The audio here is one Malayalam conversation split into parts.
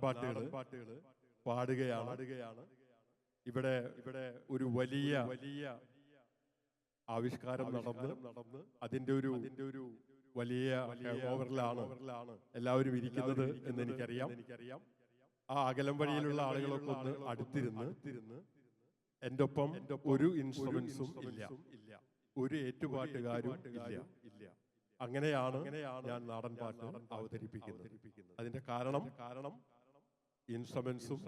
പാട്ടുകൾ പാടുകയാണ്. ഇവിടെ ഒരു വലിയ ആവിഷ്കാരം നടന്ന് അതിന്റെ ഒരു വലിയ ഓവറിലാണ് എല്ലാവരും ഇരിക്കുന്നത് എന്ന് എനിക്കറിയാം. ആ അകലം വഴിയിലുള്ള ആളുകളൊക്കെ ഒന്ന് അടുത്തിരുന്ന് എൻ്റെ ഒപ്പം ഒരു ഇൻസ്ട്രുമെന്റ്സും ഇല്ല, ഒരു ഏറ്റുപാട്ടുകാരും ഇല്ല. അങ്ങനെയാണ് ഞാൻ നാടൻ പാട്ട് അവതരിപ്പിക്കുന്നത്. അതിന്റെ കാരണം ഇൻസ്ട്രുമെന്റ്സും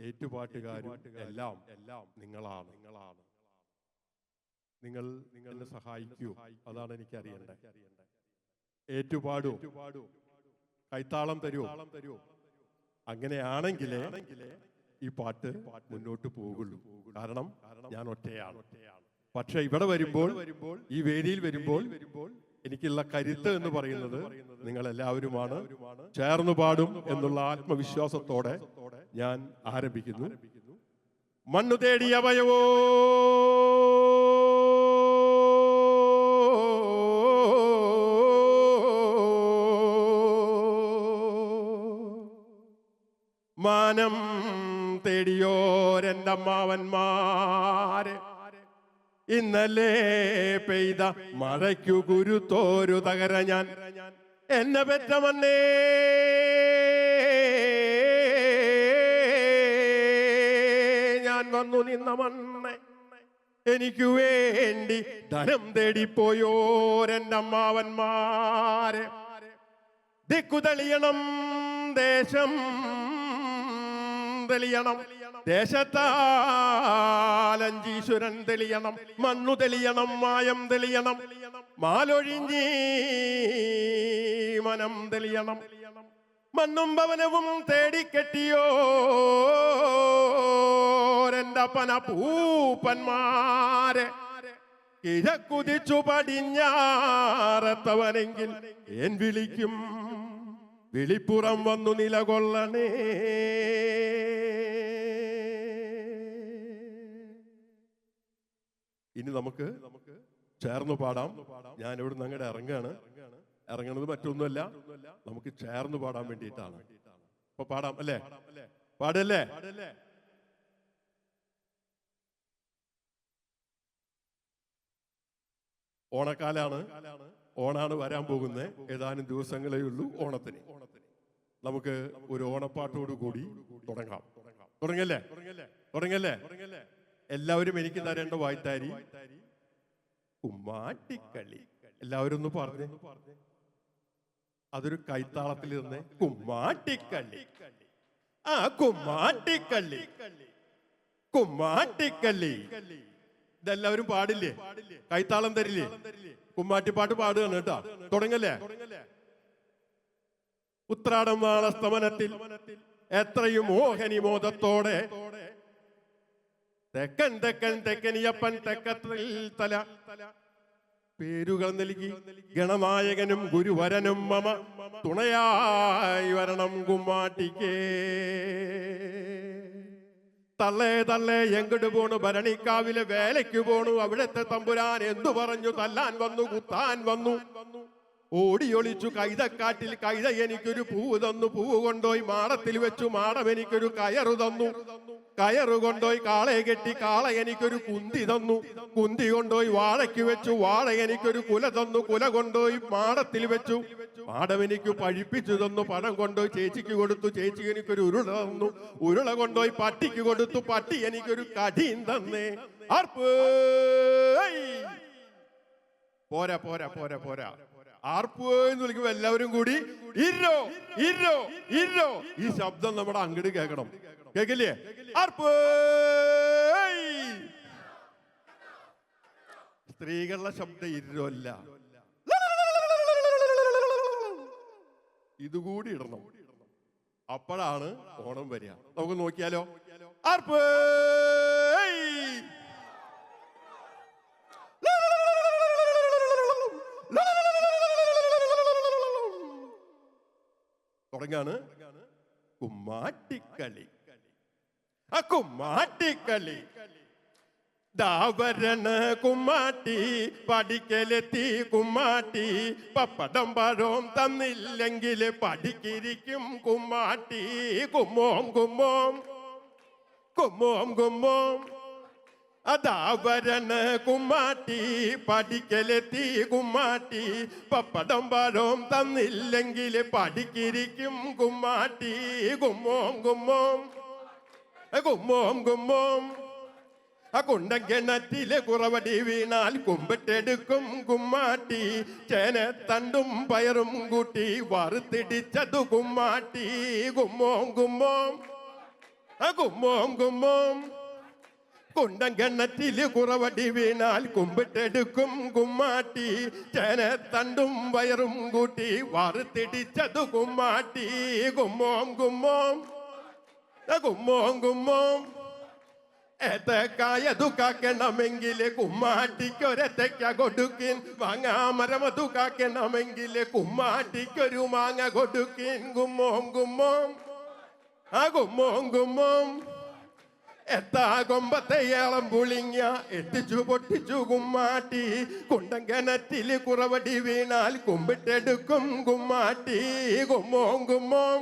ഏറ്റുപാട്ടുകാരും എല്ലാം നിങ്ങളാണ്. നിങ്ങൾ എന്നെ സഹായിക്കൂ, അതാണ് എനിക്ക് അറിയേണ്ടത്. ഏറ്റുപാടൂ, കൈത്താളം തരുമോ? അങ്ങനെയാണെങ്കിലേ ഈ പാട്ട് മുന്നോട്ട് പോകുള്ളൂ. കാരണം ഞാൻ ഒറ്റയാണ്. പക്ഷെ ഇവിടെ വരുമ്പോൾ, ഈ വേദിയിൽ വരുമ്പോൾ എനിക്കുള്ള കരുത്ത് എന്ന് പറയുന്നത് നിങ്ങൾ എല്ലാവരുമാണ്. ചേർന്നു പാടും എന്നുള്ള ആത്മവിശ്വാസത്തോടെ ഞാൻ ആരംഭിക്കുന്നു. മണ്ണു തേടിയ വയവോ മാനം തേടിയോരെൻ്റെ അമ്മാവന്മാര് ഇന്നലെ പെയ്ത മഴയ്ക്കു കുരുത്തോരു തകര ഞാൻ എന്നെ പെറ്റ മണ്ണേ ഞാൻ വന്നു നിന്ന മണ്ണെ എനിക്കു വേണ്ടി ധനം തേടിപ്പോയോരെൻ്റെ അമ്മാവന്മാരെ ദിക്കു തെളിയണം, ദേശം തെളിയണം, ദേശത്താലഞ്ചീശ്വരൻ തെളിയണം, മണ്ണു തെളിയണം, മായം തെളിയണം, മാലൊഴിഞ്ഞീ മനം തെളിയണം, മണ്ണും ഭവനവും തേടിക്കെട്ടിയോരെൻ്റെ പന പൂപ്പന്മാരെ കിഴക്കുതിച്ചു പടിഞ്ഞാറത്തവനെങ്കിൽ എൻ വിളിക്കും വിളിപ്പുറം വന്നു നിലകൊള്ളണേ. ഇനി നമുക്ക് ചേർന്ന് പാടാം. ഞാൻ ഇവിടെ നിന്ന് അങ്ങോട്ട് ഇറങ്ങണത് മറ്റൊന്നുമല്ല, നമുക്ക് ചേർന്ന് പാടാൻ വേണ്ടിയിട്ടാണ്. അപ്പൊ പാടാം അല്ലേ? പാടല്ലേ? ഓണാണ് വരാൻ പോകുന്നത്. ഏതാനും ദിവസങ്ങളേ ഉള്ളൂ ഓണത്തിന്. നമുക്ക് ഒരു ഓണപ്പാട്ടോട് കൂടി തുടങ്ങല്ലേ? എല്ലാവരും എനിക്ക് തരേണ്ട വായ്ത്താരി കുമ്മാട്ടിക്കളി. എല്ലാവരും ഒന്ന് പറഞ്ഞേ. അതൊരു കൈത്താളത്തിൽ ഇരുന്നേ. കുമ്മാട്ടിക്കളി, ആ കുമ്മാട്ടിക്കളി, കുമ്മാട്ടിക്കളി. ഇതെല്ലാവരും പാടില്ലേ? കൈത്താളം തരില്ലേ? കുമ്മാട്ടിപ്പാട്ട് പാടുകയാണ് കേട്ടോ. തുടങ്ങല്ലേ? ഉത്രാടം നാളസ്തമനത്തിൽ എത്രയും മോഹനി മോദത്തോടെ തെക്കൻ തെക്കനിയപ്പൻ തെക്കത്തിൽ തല പേരുകൾ നൽകി ഗണനായകനും ഗുരുവരനും മമ തുണയായി വരണം കുമ്മാട്ടിക്കേ. തള്ളേ എങ്ങോട്ട് പോണു? ഭരണിക്കാവിലെ വേലയ്ക്ക് പോണു. അവിടത്തെ തമ്പുരാൻ എന്തു പറഞ്ഞു? തല്ലാൻ വന്നു, കുത്താൻ വന്നു. ഓടിയൊളിച്ചു കൈതക്കാട്ടിൽ കൈത എനിക്കൊരു പൂവ് തന്നു. പൂവ് കൊണ്ടോയി മാടത്തിൽ വെച്ചു. മാടം എനിക്കൊരു കയറു തന്നു. കയറു കൊണ്ടോയി കാളയെ കെട്ടി. കാള എനിക്കൊരു കുന്തി തന്നു. കുന്തി കൊണ്ടോയി വാഴയ്ക്ക് വെച്ചു. വാഴ എനിക്കൊരു കുല തന്നു. കുല കൊണ്ടോയി മാടത്തിൽ വെച്ചു. മാടം എനിക്ക് പഴിപ്പിച്ചു തന്നു. പഴം കൊണ്ടോയി ചേച്ചിക്ക് കൊടുത്തു. ചേച്ചി എനിക്കൊരു ഉരുള തന്നു. ഉരുള കൊണ്ടോയി പട്ടിക്ക് കൊടുത്തു. പട്ടി എനിക്കൊരു കടിയും തന്നേ. പോരാ പോരാ പോരാ പോരാ. ആർപ്പു എന്ന് വിളിക്കുമ്പോ എല്ലാവരും കൂടി ഇരോ ഇരോ ഇരോ. ഈ ശബ്ദം നമ്മുടെ അങ്ങോട്ട് കേൾക്കണം. കേക്കില്ലേ? ആർപ്പു. സ്ത്രീകളുടെ ശബ്ദം ഇരോ അല്ല, ഇതുകൂടി ഇടണം. അപ്പോഴാണ് ഓണം വരിക. നമുക്ക് നോക്കിയാലോ? ആർപ്പു. തുടങ്ങാണ്. കുമ്മാട്ടിക്കളി, ആ കുമ്മാട്ടിക്കളി, ദാവരണ കുമ്മാട്ടി പഠിക്കലെത്തി കുമ്മാട്ടി പപ്പടം പഴം തന്നില്ലെങ്കിൽ പഠിക്കിരിക്കും കുമ്മാട്ടി കുമ്മോം കുമ്മോം കുമ്മോം കുമ്മോം അതാവരണ കുമ്മാട്ടി പഠിക്കലെത്തി കുമ്മാട്ടി പപ്പടം പഴം തന്നില്ലെങ്കിൽ പഠിക്കിരിക്കും കുമ്മാട്ടി കുമ്മോം കുമ്മോം കുമ്മോം കുമ്മോം ആ കുണ്ടൻ കിണറ്റിലെ കുറവടി വീണാൽ കുമ്പിട്ടെടുക്കും കുമ്മാട്ടി ചേനത്തണ്ടും പയറും കൂട്ടി വറുത്തിടിച്ചതു കുമ്മാട്ടി കുമ്മോം കുമ്മോം കുമ്മോം കുമ്മോം കുണ്ടൻ കിണറ്റില് കുറവടി വീണാൽ കുമ്പിട്ടെടുക്കും കുമ്മാട്ടി ചേനത്തണ്ടും പയറും കൂട്ടി വറുത്തിടിച്ചതു കുമ്മാട്ടി കുമ്മോം കുമ്മോം കുമ്മോം കുമ്മോം ഏത്തക്കായ തുക്കാക്കണമെങ്കില് കുമ്മാട്ടിക്കൊരത്തക്ക കൊടുക്കിൻ മാങ്ങാമരമതു കാക്കണമെങ്കില് കുമ്മാട്ടിക്കൊരു മാങ്ങ കൊടുക്കിൻ കുമ്മോം കുമ്മോം കുമ്മോം കുമ്മോം എത്താ കൊമ്പത്തെ ഏളം പുളിങ്ങ എത്തിച്ചു പൊട്ടിച്ചു കുമ്മാട്ടി കുണ്ടൻ കിണറ്റില് കുറവടി വീണാൽ കുമ്പിട്ടെടുക്കും കുമ്മാട്ടി കുമ്മോം കുമ്മോം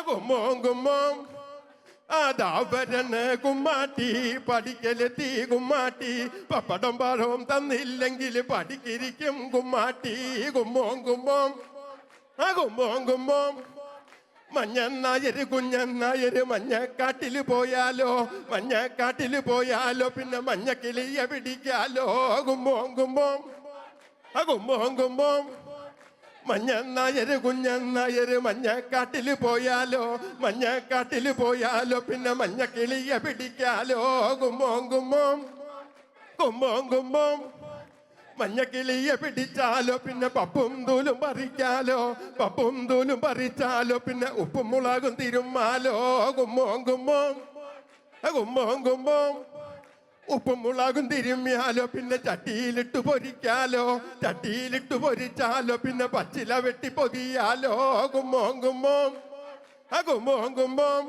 കുമ്മോം കുമ്മോം അതാവരണ കുമ്മാട്ടി പഠിക്കലെത്തി കുമ്മാട്ടി പപ്പടം പഴം തന്നില്ലെങ്കിൽ പഠിക്കിരിക്കും കുമ്മാട്ടി കുമ്മോം കുമ്മോം കുമ്മോം കുമ്മോം മഞ്ഞനായര് കുഞ്ഞനായര് മഞ്ഞക്കാട്ടില് പോയാലോ മഞ്ഞക്കാട്ടില് പോയാലോ പിന്നെ മഞ്ഞക്കിളിയെ പിടിക്കാലോ കുമ്മോം കുമ്മോം കുമ്മോം കുമ്മോം മഞ്ഞനായര് കുഞ്ഞനായര് മഞ്ഞക്കാട്ടില് പോയാലോ മഞ്ഞക്കാട്ടില് പോയാലോ പിന്നെ മഞ്ഞക്കിളിയെ പിടിക്കാലോ കുമ്മോം കുമ്മോം കുമ്മോം കുമ്മോം മഞ്ഞക്കിളിയെ പിടിച്ചാലോ പിന്നെ പപ്പും തൂലും പറിക്കാലോ പപ്പും തൂലും പറിച്ചാലോ പിന്നെ ഉപ്പും മുളകും തിരുമാലോ കുമ്മോം കുമ്മോം കുമ്മോം കുമ്മോം ഉപ്പും മുളകും തിരുമ്മിയാലോ പിന്നെ ചട്ടിയിലിട്ട് പൊരിക്കാലോ ചട്ടിയിലിട്ട് പൊരിച്ചാലോ പിന്നെ പച്ചില വെട്ടി പൊതിയാലോ കുമ്മോം കുമ്മോം കുമ്മോം കുമ്മോം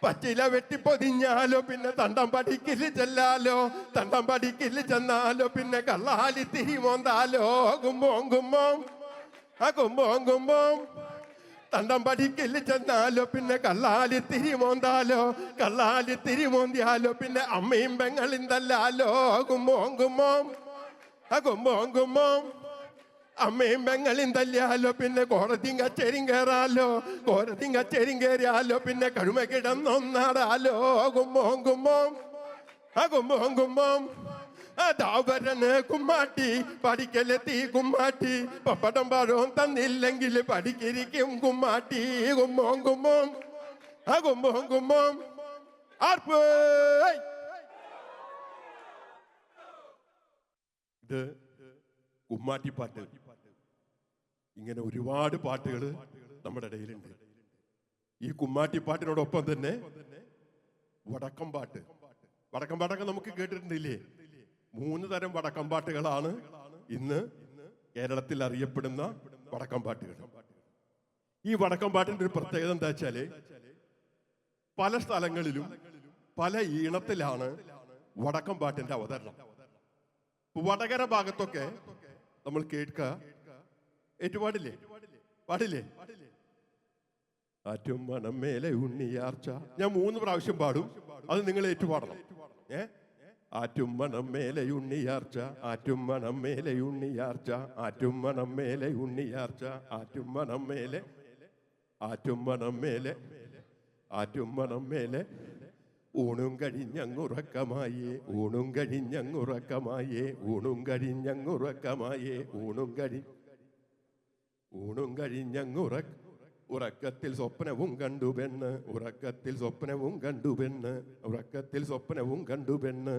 പച്ചില വെട്ടി പൊതിഞ്ഞാലോ പിന്നെ തണ്ടം പടിക്കില് ചെല്ലാലോ തണ്ടം പടിക്കില് ചെന്നാലോ പിന്നെ കള്ളാലി തിരിമോന്താലോ കുമ്മോം കുമ്മോം കുമ്മോം കുമ്മോം തണ്ടം പടിക്കില് ചെന്നാലോ പിന്നെ കള്ളാലി തിരിമോന്താലോ കള്ളാലി തിരിമോന്തിയാലോ പിന്നെ അമ്മയും പെങ്ങളും തല്ലാലോ കുമ്മോം കുമ്മോം കുമ്മോം കുമ്മോം അമ്മയും പെങ്ങളും തല്ലിയാലോ പിന്നെ കോടതിയും കച്ചേരിയും കയറാലോ കോടതിയും കച്ചേരിയും കയറിയാലോ പിന്നെ കഴുമ കിടന്നൊന്നാടാലോ കുമ്മോം കുമ്മോം കുമ്മോം കുമ്മോം അതാവരണ കുമ്മാട്ടി പഠിക്കലെത്തി കുമ്മാട്ടി പപ്പടം പഴം തന്നില്ലെങ്കിൽ പഠിക്കിരിക്കും കുമ്മാട്ടി കുമ്മോം കുമ്മോം കുമ്മോം കുമ്മോം ആർപ്പ്. ഇത് കുമ്മാട്ടിപ്പാട്ട്. ഇങ്ങനെ ഒരുപാട് പാട്ടുകൾ നമ്മുടെ ഇടയിലുണ്ട്. ഈ കുമ്മാട്ടിപ്പാട്ടിനോടൊപ്പം തന്നെ വടക്കം പാട്ട്. വടക്കം പാട്ടൊക്കെ നമുക്ക് കേട്ടിട്ടുണ്ടില്ലേ? 3 തരം വടക്കം പാട്ടുകളാണ് ഇന്ന് കേരളത്തിൽ അറിയപ്പെടുന്ന വടക്കം പാട്ടുകൾ. ഈ വടക്കം പാട്ടിന്റെ ഒരു പ്രത്യേകത എന്താ വെച്ചാല് പല സ്ഥലങ്ങളിലും പല ഈണത്തിലാണ് വടക്കം പാട്ടിന്റെ അവതരണം. വടകര ഭാഗത്തൊക്കെ നമ്മൾ കേൾക്കുക ഏറ്റുപാടില്ലേ? പാടില്ലേ? ആറ്റും മണം മേലെ ഉണ്ണിയാർച്ച. ഞാൻ 3 പ്രാവശ്യം പാടും, അത് നിങ്ങൾ ഏറ്റുപാടണം. ആറ്റും മണം മേലെ ഉണ്ണിയാർച്ച, ആറ്റും മണം മേലെ ഉണ്ണിയാർച്ച, ആറ്റും മണം മേലെ ഉണ്ണിയാർച്ച, ആറ്റും മണം മേലെ, ആറ്റും മണം മേലെ, ആറ്റും മണം മേലെ. ഊണും കഴിഞ്ഞങ്ങുറക്കമായേ, ഊണും കഴിഞ്ഞങ്ങുറക്കമായേ, ഊണും കഴിഞ്ഞങ്ങുറക്കമായേ, ഊണും ഉറക്കത്തിൽ സ്വപ്നവും കണ്ടു പെണ്ണ്, ഉറക്കത്തിൽ സ്വപ്നവും കണ്ടു പെണ്ണ്, ഉറക്കത്തിൽ സ്വപ്നവും കണ്ടു പെണ്ണ്.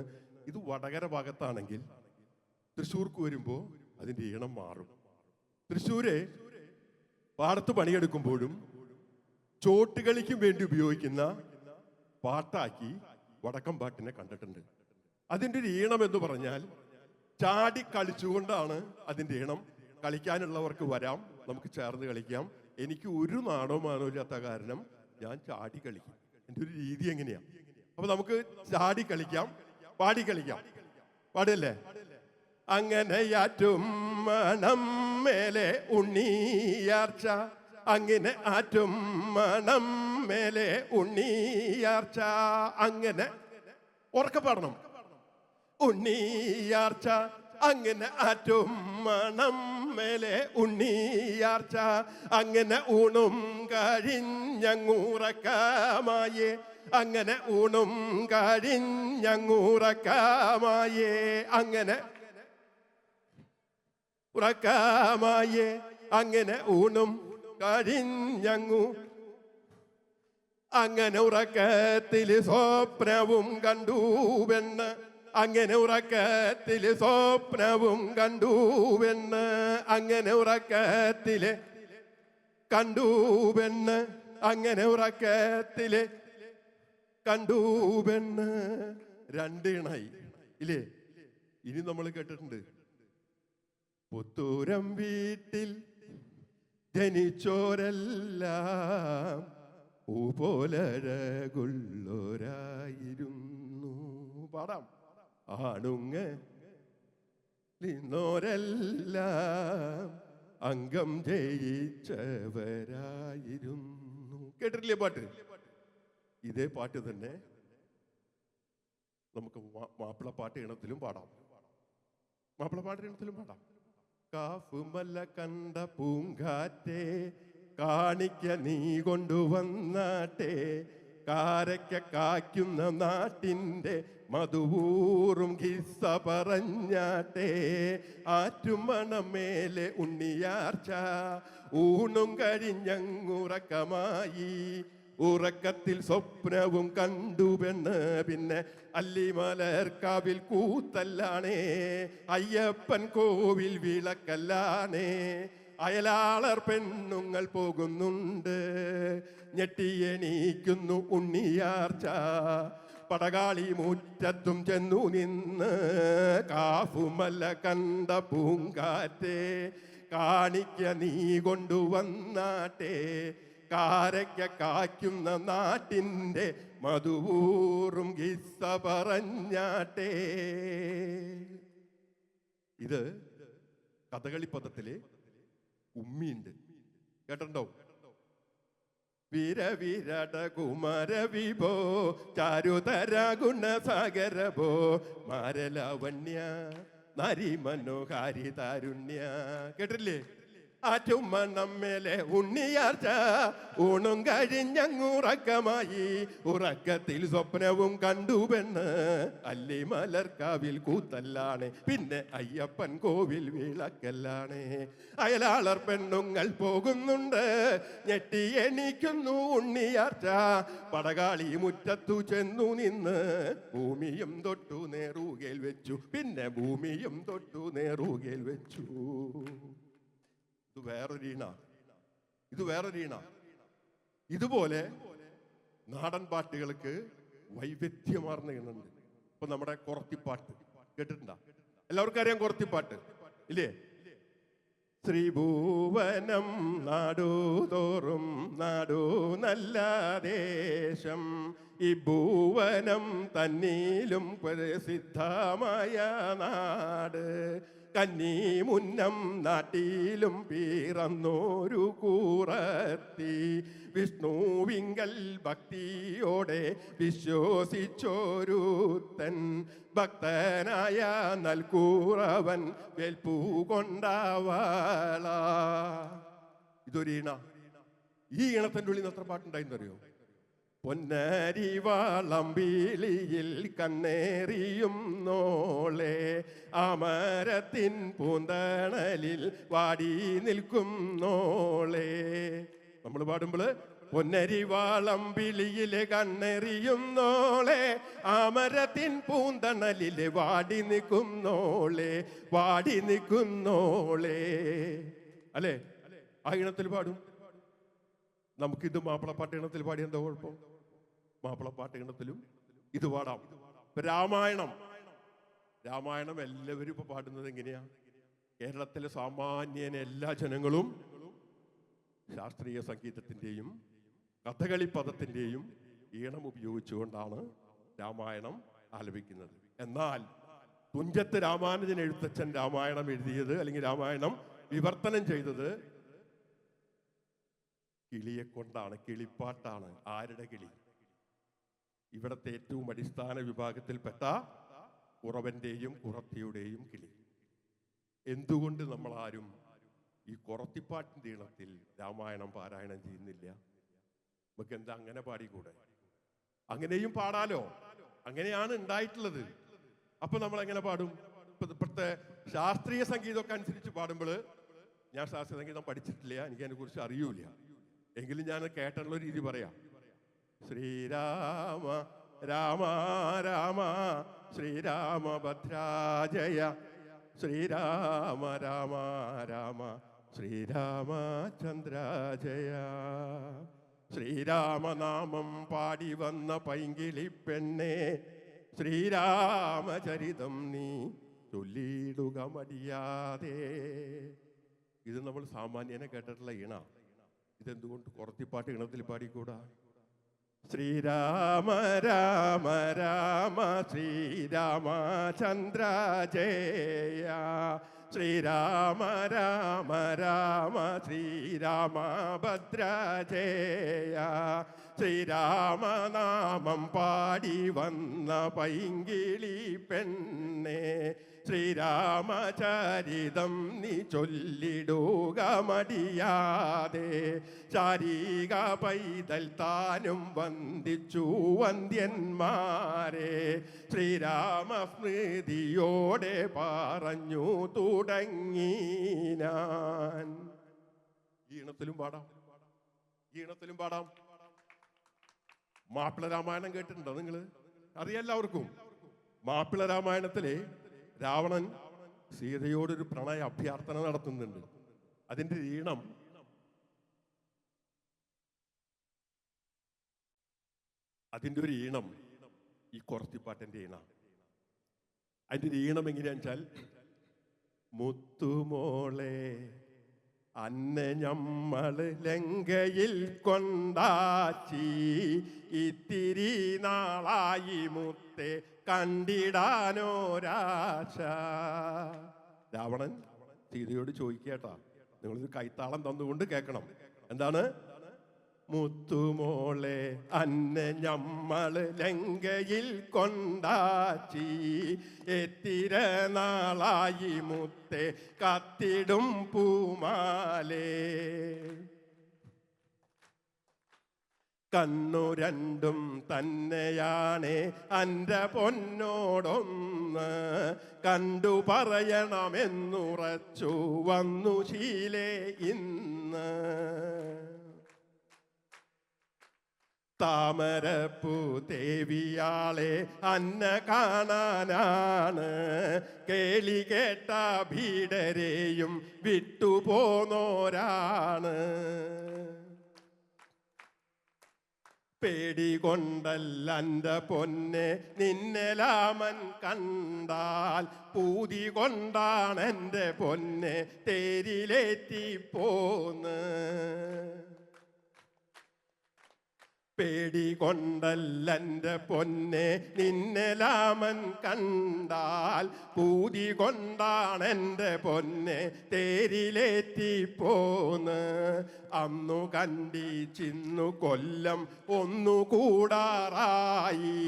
ഇത് വടകര ഭാഗത്താണെങ്കിൽ തൃശ്ശൂർക്ക് വരുമ്പോൾ അതിൻ്റെ ഈണം മാറും. തൃശ്ശൂര് പാടത്ത് പണിയെടുക്കുമ്പോഴും ചോട്ടുകളിക്കും വേണ്ടി ഉപയോഗിക്കുന്ന പാട്ടാക്കി വടക്കം പാട്ടിനെ കണ്ടിട്ടുണ്ട്. അതിൻ്റെ ഒരു ഈണം എന്ന് പറഞ്ഞാൽ ചാടി കളിച്ചുകൊണ്ടാണ് അതിൻ്റെ ഈണം. കളിക്കാനുള്ളവർക്ക് വരാം, നമുക്ക് ചേർന്ന് കളിക്കാം. എനിക്ക് ഒരു നാടോ മാനോ ഇല്ലാത്ത കാരണം ഞാൻ ചാടി കളിക്കും. എൻ്റെ ഒരു രീതി എങ്ങനെയാ? അപ്പൊ നമുക്ക് ചാടി കളിക്കാം. പാടിക്കളിക്കാം. പാടില്ലേ? അങ്ങനെയാറ്റും മണം മേലെ ഉണ്ണിയാർച്ച, അങ്ങനെ ആറ്റും മണം മേലെ ഉണ്ണിയാർച്ച, അങ്ങനെ ഉറക്കെ പാടണം. ഉണ്ണിയാർച്ച അങ്ങനെ ആറ്റും മണം മേലെ ഉണ്ണിയാർച്ച, അങ്ങനെ ഊണും കഴിഞ്ഞങ്ങൂറക്കമായേ, അങ്ങനെ ഊണും കഴിഞ്ഞങ്ങൂറക്കമായേ, അങ്ങനെ ഉറക്കമായേ, അങ്ങനെ ഊണും കഴിഞ്ഞങ്ങു, അങ്ങനെ ഉറക്കത്തില് സ്വപ്നവും കണ്ടു പെണ്ണ്, അങ്ങനെ ഉറക്കത്തില് സ്വപ്നവും കണ്ടു പെണ്ണ്, അങ്ങനെ ഉറക്കത്തില് കണ്ടു പെണ്ണ്, അങ്ങനെ ഉറക്കത്തില് കണ്ടു പെണ്ണ്. രണ്ടിണായി ഇല്ലേ? ഇനി നമ്മൾ കേട്ടിട്ടുണ്ട്, പുത്തൂരം വീട്ടിൽ ജനിച്ചോരെല്ലാം പൂപോലഴകുള്ളോരായിരുന്നു. പാടാം. ആണുങ്ങ നിന്നോരെല്ലാം അംഗം ജയിച്ചവരായിരുന്നു. കേട്ടിട്ടില്ലേ പാട്ട്? ഇതേ പാട്ട് തന്നെ നമുക്ക് മാപ്പിളപ്പാട്ട് ഇനത്തിലും പാടാം. മാപ്പിളപ്പാട്ട് ഇനത്തിലും പാടാം. കാഫുമല്ല കണ്ട പൂങ്കാറ്റേ, കാണിക്ക നീ കൊണ്ടുവന്നാട്ടെ, കാരയ്ക്ക കായ്ക്കുന്ന നാട്ടിൻ്റെ മധുവൂറും കിസ്സ പറഞ്ഞാട്ടെ, ആറ്റുമണമേലെ ഉണ്ണിയാർച്ച, ഊണും കഴിഞ്ഞങ്ങുറക്കമായി, ഉറക്കത്തിൽ സ്വപ്നവും കണ്ടു പെണ്ണ്, പിന്നെ അല്ലിമലർക്കാവിൽ കൂത്തല്ലാണേ, അയ്യപ്പൻ കോവിൽ വിളക്കല്ലാണേ, അയലാളർ പെണ്ണുങ്ങൾ പോകുന്നുണ്ട്, ഞെട്ടിയെണീക്കുന്നു ഉണ്ണിയാർച്ച, പടകാളി മുറ്റത്തും ചെന്നു നിന്ന്, കാഫുമല്ല കണ്ട പൂങ്കാറ്റേ, കാണിക്ക നീ കൊണ്ടുവന്നാട്ടെ, കാരയ്ക്ക കായ്ക്കുന്ന നാട്ടിൻ്റെ മധുവൂറും കിസ്സ പറഞ്ഞാട്ടെ. ഇത് കഥകളി പദത്തിലെ ഉമ്മിയുണ്ട്, കേട്ടോ? വീരവിരട കുമാര വിഭോ, ചാരുതര ഗുണസാഗരഭോ, മാരലാവണ്യ നരി മനോഹാരി താരുണ്യ. കേട്ടില്ലേ? ആറ്റുമണമേലെ ഉണ്ണിയാർച്ച, ഊണും കഴിഞ്ഞങ്ങുറക്കമായി, ഉറക്കത്തിൽ സ്വപ്നവും കണ്ടു പെണ്ണ്, അല്ലിമലർക്കാവിൽ കൂത്തല്ലാണ്, പിന്നെ അയ്യപ്പൻ കോവിൽ വിളക്കല്ലാണ്, അയലാളർ പെണ്ണുങ്ങൾ പോകുന്നുണ്ട്, ഞെട്ടി എണീക്കുന്നു ഉണ്ണിയാർച്ച, പടകാളി മുറ്റത്തു ചെന്നു നിന്ന്, ഭൂമിയും തൊട്ടു നേറുകയിൽ വെച്ചു, പിന്നെ ഭൂമിയും തൊട്ടു നേറുകയിൽ വെച്ചു. ഇത് വേറൊരീണ. ഇതുപോലെ നാടൻ പാട്ടുകൾക്ക് വൈവിധ്യമാർന്ന ഇണുണ്ട്. ഇപ്പൊ നമ്മുടെ കുറത്തിപ്പാട്ട് കേട്ടിട്ടുണ്ടോ? എല്ലാവർക്കും അറിയാം കുറത്തിപ്പാട്ട് ഇല്ലേ? ശ്രീഭൂവനം നാടുതോറും നാടു നല്ല ദേശം, ഈ ഭൂവനം തന്നിലും പ്രസിദ്ധമായ നാട്, കന്നി മുന്നം നാട്ടിലും പിറന്നോരു കൂറത്തി, വിഷ്ണുവിങ്കൽ ഭക്തിയോടെ വിശ്വസിച്ചോരുത്തൻ, ഭക്തനായ നൽകൂറവൻ വേൽപ്പൂ കൊണ്ടാവാള. ഇതൊരീണ. ഈ ഈണത്തിൻ്റെ ഉള്ളിൽ എത്ര പാട്ടുണ്ടായിരുന്നറിയോ? പൊന്നരിവാളമ്പിളിയിൽ കണ്ണേറിയും നോളെ, അമരത്തിൻ പൂന്തണലിൽ വാടി നിൽക്കും നോളെ. നമ്മൾ പാടുമ്പോൾ പൊന്നരിവാളമ്പിളിയിലെ കണ്ണെറിയും നോളെ, അമരത്തിൻ പൂന്തണലിലെ വാടി നിൽക്കും നോളെ, വാടി നിൽക്കും നോളെ. അല്ലേ? ആ ഈണത്തിൽ പാടും. നമുക്കിത് മാപ്പിളപ്പാട്ട് ഈണത്തിൽ പാടി എന്താ കുഴപ്പം? മാപ്പിളപ്പാട്ട് ഈണത്തിലും ഇത് പാടാം. രാമായണം എല്ലാവരും ഇപ്പൊ പാടുന്നത് എങ്ങനെയാ? കേരളത്തിലെ സാമാന്യന എല്ലാ ജനങ്ങളും ശാസ്ത്രീയ സംഗീതത്തിന്റെയും കഥകളി പദത്തിന്റെയും ഈണം ഉപയോഗിച്ചുകൊണ്ടാണ് രാമായണം ആലപിക്കുന്നത്. എന്നാൽ തുഞ്ചത്ത് രാമാനുജൻ എഴുത്തച്ഛൻ രാമായണം എഴുതിയത് അല്ലെങ്കിൽ രാമായണം വിവർത്തനം ചെയ്തത് കിളിയെ കൊണ്ടാണ്, കിളിപ്പാട്ടാണ്. ആരുടെ കിളി? ഇവിടത്തെ ഏറ്റവും അടിസ്ഥാന വിഭാഗത്തിൽപ്പെട്ട കുറവന്റെയും കുറത്തിയുടെയും കിളി. എന്തുകൊണ്ട് നമ്മൾ ആരും ഈ കുറത്തിപ്പാട്ടിന്റെ ഈണത്തിൽ രാമായണം പാരായണം ചെയ്യുന്നില്ല? നമുക്ക് എന്താ അങ്ങനെ പാടിക്കൂടെ? അങ്ങനെയും പാടാലോ, അങ്ങനെയാണ് ഉണ്ടായിട്ടുള്ളത്. അപ്പൊ നമ്മൾ എങ്ങനെ പാടും? ഇപ്പോഴത്തെ ശാസ്ത്രീയ സംഗീതമൊക്കെ അനുസരിച്ച് പാടുമ്പോൾ, ഞാൻ ശാസ്ത്രീയ സംഗീതം പഠിച്ചിട്ടില്ല, എനിക്ക് അതിനെ കുറിച്ച് അറിയൂല, എങ്കിലും ഞാൻ കേട്ടുള്ള രീതി പറയാം. ശ്രീരാമ രാമ രാമ ശ്രീരാമഭദ്രാജയ, ശ്രീരാമ രാമ രാമ ശ്രീരാമചന്ദ്രാജയ. ശ്രീരാമനാമം പാടി വന്ന പൈങ്കിളി പെണ്ണെ, ശ്രീരാമചരിതം നീ ചൊല്ലിയിടുക മടിയാതെ. ഇത് നമ്മൾ സാമാന്യനെ കേട്ടിട്ടുള്ള ഈണ. ഇതെന്തുകൊണ്ട് കുറത്തിപ്പാട്ട് ഈണത്തിൽ പാടിക്കൂടാ? ശ്രീരാമ രാമ രാമ ശ്രീരാമചന്ദ്രാജയ, ശ്രീരാമ രാമ രാമ ശ്രീരാമഭദ്രാജയ. ശ്രീരാമനാമം പാടി വന്ന പൈങ്കിളി പെണ്ണെ, ശ്രീരാമചരിതം നീ ചൊല്ലിടുക മടിയാതെ. ശാരീക പൈതൽ താനും വന്ദിച്ചു വന്ദ്യന്മാരെ, ശ്രീരാമ സ്മൃതിയോടെ പറഞ്ഞു തുടങ്ങി ഞാൻ. ഈണത്തിലും പാടാം, ഈണത്തിലും പാടാം. മാപ്പിള രാമായണം കേട്ടിട്ടുണ്ടോ നിങ്ങൾ? അറിയാല്ലാവർക്കും. മാപ്പിള രാമായണത്തിലെ രാവണൻ സീതയോടൊരു പ്രണയ അഭ്യർത്ഥന നടത്തുന്നുണ്ട്. അതിന്റെ ഈണം ഒരു ഈണം ഈ കുറത്തിപ്പാട്ടിന്റെ ഈണം. അതിന്റെ ഒരു ഈണം എങ്ങനെയാന്ന് വെച്ചാൽ, മുത്തുമോളെ അന്നെ ഞമ്മള് ലങ്കയിൽ കൊണ്ടാച്ചി, ഇത്തിരി നാളായി മുത്തെ കണ്ടിടാനോരാശ. രാവണൻ സീതയോട് ചോദിക്കേട്ടാ, നിങ്ങളൊരു കൈത്താളം തന്നുകൊണ്ട് കേൾക്കണം. എന്താണ്? മുത്തുമോളെ അന്നെ ഞമ്മള് ലങ്കയിൽ കൊണ്ടാച്ചി, എത്തിര നാളായി മുത്തെ കത്തിടും പൂമാലേ. കണ്ണു രണ്ടും തന്നെയാണ് അൻ്റെ പൊന്നോടൊന്ന്, കണ്ടു പറയണമെന്നുറച്ചു വന്നു ശീലേ ഇന്ന്. താമരപ്പൂ ദേവിയാളെ അന്ന കാണാനാണ്, കേളി കേട്ട ഭീടരെയും വിട്ടുപോന്നോരാണ്. പേടികൊണ്ടല്ല എൻ്റെ പൊന്നെ നിന്നെ രാമൻ കണ്ടാൽ, പൂതി കൊണ്ടാണ് എൻ്റെ പൊന്നെ തേരിലേറ്റിപ്പോന്ന്. പേടികൊണ്ടല്ല എൻ്റെ പൊന്നെ നിന്നെ രാമൻ കണ്ടാൽ, പൂതി കൊണ്ടാണ് എൻ്റെ പൊന്നെ തേരിലേറ്റിപ്പോന്ന്. അന്നു കണ്ടിച്ചിന്നു കൊല്ലം ഒന്നു കൂടാറായി,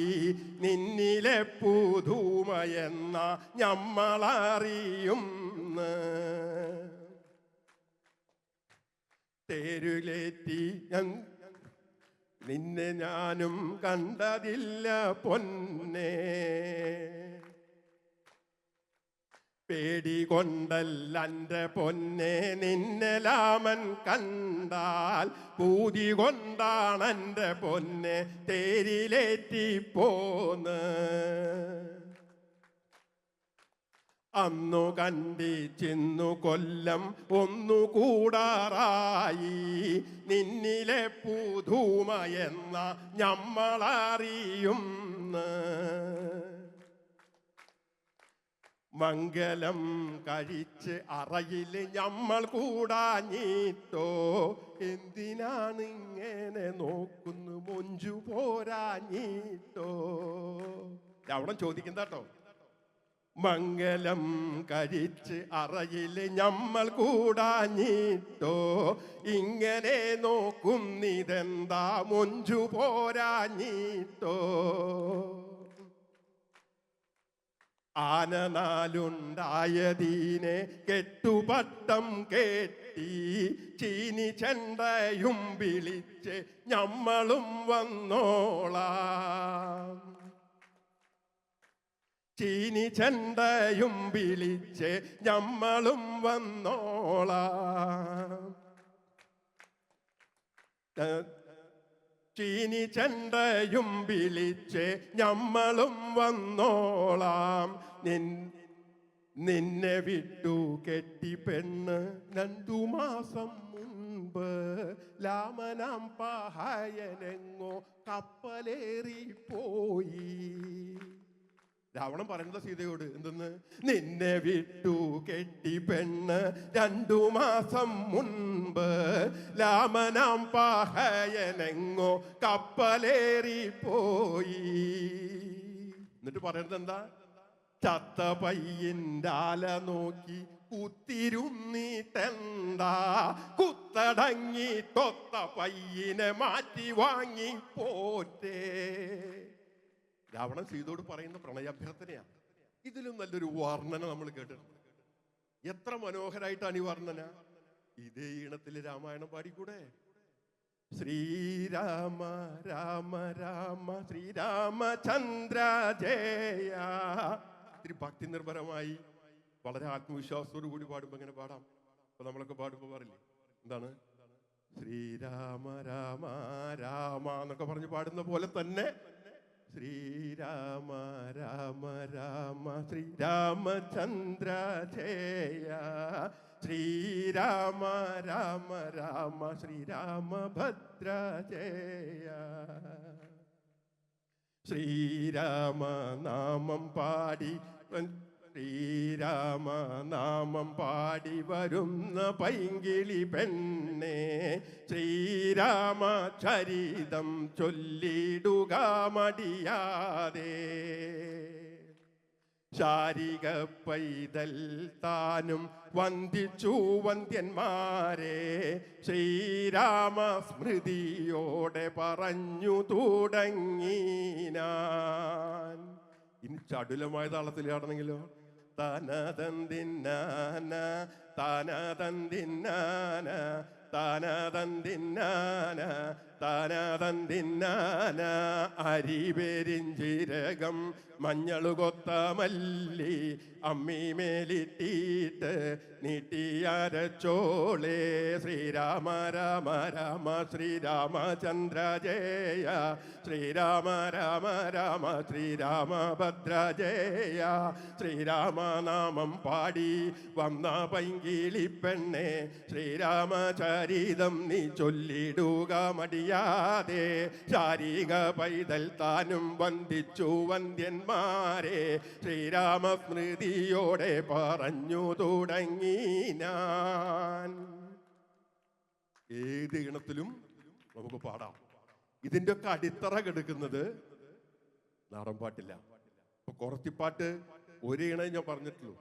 നിന്നിലെ പുതുമയെന്ന ഞമ്മളറിയുന്ന്. തേരിലേറ്റി നിന്നെ ഞാനും കണ്ടതില്ല പൊന്നെ, പേടികൊണ്ടല്ല എൻ്റെ പൊന്നെ നിന്നെ രാമൻ കണ്ടാൽ, പൂതി കൊണ്ടാണ് എൻ്റെ പൊന്നെ തേരിലേറ്റിപ്പോന്ന്. അന്നു കണ്ടിച്ചിന്നു കൊല്ലം ഒന്നു കൂടാറായി, നിന്നിലെ പുതുമയെന്ന ഞമ്മളറിയുന്ന്. മംഗലം കഴിച്ച് അറയിൽ ഞമ്മൾ കൂടാഞ്ഞിട്ടോ, എന്തിനാണ് ഇങ്ങനെ നോക്കുന്നു മൊഞ്ചു പോരാഞ്ഞിട്ടോ. രാവണൻ ചോദിക്കുന്നതാട്ടോ. മംഗലം കഴിച്ച് അറയില് ഞമ്മൾ കൂടാഞ്ഞിട്ടോ, ഇങ്ങനെ നോക്കുന്നിതെന്താ മൊഞ്ചു പോരാഞ്ഞിട്ടോ. ആനനാലുണ്ടായതീനെ കെട്ടുപട്ടം കെട്ടി, ചീനി ചെണ്ടയും വിളിച്ച് ഞമ്മളും വന്നോളാം. ചീനി ചെണ്ടയും വിളിച്ച് ഞമ്മളും വന്നോളാം. ചീനി ചെണ്ടയും വിളിച്ച് ഞമ്മളും വന്നോളാം. നിന്നെ വിട്ടു കെട്ടി പെണ്ണ് 2 മാസം മുൻപ്, ലാമനാം പാഹയനെങ്ങോ കപ്പലേറിപ്പോയി. രാവണൻ പറയുന്നത് സീതയോട് എന്തെന്ന്? നിന്നെ വിട്ടു കെട്ടി പെണ്ണ് 2 മാസം മുൻപ്, ലാമനാം പാഹയനെങ്ങോ കപ്പലേറിപ്പോയി. എന്നിട്ട് പറയുന്നത് എന്താ? ചത്ത പയ്യൻ്റെ ആല നോക്കി കുത്തിരുന്നിട്ടെന്താ, കുത്തടങ്ങി തൊത്ത പയ്യനെ മാറ്റി വാങ്ങി പോറ്റേ. രാവണൻ സീതയോട് പറയുന്ന പ്രണയാഭ്യർത്ഥനയാണ്. ഇതിലും നല്ലൊരു വർണ്ണന നമ്മൾ കേട്ടിട്ടുണ്ട്. എത്ര മനോഹരായിട്ടാണ് ഈ വർണ്ണന. ഇതേ ഈണത്തിൽ രാമായണം പാടിക്കൂടെ? ശ്രീരാമ രാമ രാമ ശ്രീരാമചന്ദ്ര ജയ. ഇത്തിരി ഭക്തി നിർഭരമായി വളരെ ആത്മവിശ്വാസത്തോടു കൂടി പാടുമ്പോൾ എങ്ങനെ പാടാം? അപ്പൊ നമ്മളൊക്കെ പാടുമ്പോൾ പാടില്ലേ? എന്താണ്? ശ്രീരാമ രാമ രാമ എന്നൊക്കെ പറഞ്ഞ് പാടുന്ന പോലെ തന്നെ ശ്രീരാമ രാമ രാമ ശ്രീരാമചന്ദ്ര ജയ, ശ്രീരാമ രാമ രാമ ശ്രീരാമഭദ്ര ജയ. ശ്രീരാമ നാമം പാടി ശ്രീരാമ നാമം പാടി വരുന്ന പൈങ്കിളി പെണ്ണെ, ശ്രീരാമ ചരിതം ചൊല്ലിടുക മടിയാതെ. ശാരിക പൈതൽ താനും വന്ദിച്ചു വന്ദ്യന്മാരെ, ശ്രീരാമ സ്മൃതിയോടെ പറഞ്ഞു തുടങ്ങി ഞാൻ. ഇനി ചടുലമായ താളത്തിലാണെങ്കിലോ? താനതന്തിന്നാന താനതന്തിന്നാന താനതന്തിന്നാന താനതന്തിന്നാന. അരിപെരിഞ്ചീരകം മഞ്ഞളുകൊത്ത മല്ലി അമ്മി മേലിട്ടിട്ട് നീട്ടിയരച്ചോളേ. ശ്രീരാമ രാമ രാമ ശ്രീരാമചന്ദ്ര ജയ, ശ്രീരാമ രാമ രാമ ശ്രീരാമഭദ്ര ജയ. ശ്രീരാമനാമം പാടി വന്ന പൈങ്കിളി പെണ്ണെ, ശ്രീരാമചരിതം നീ ചൊല്ലിടുക മടിയാതെ. ശാരിക പൈതൽ താനും വന്ദിച്ചു വന്ദ്യന്മാരെ, ശ്രീരാമ സ്മൃതിയോടെ പറഞ്ഞു തുടങ്ങി ഞാൻ. ഏത് ഇണത്തിലും നമുക്ക് പാടാം. ഇതിന്റെ ഒക്കെ അടിത്തറ കെടുക്കുന്നത് നാടൻ പാട്ടില്ല. ഇപ്പൊ കുറത്തിപ്പാട്ട് ഒരു ഇണേ ഞാൻ പറഞ്ഞിട്ടുള്ളൂ.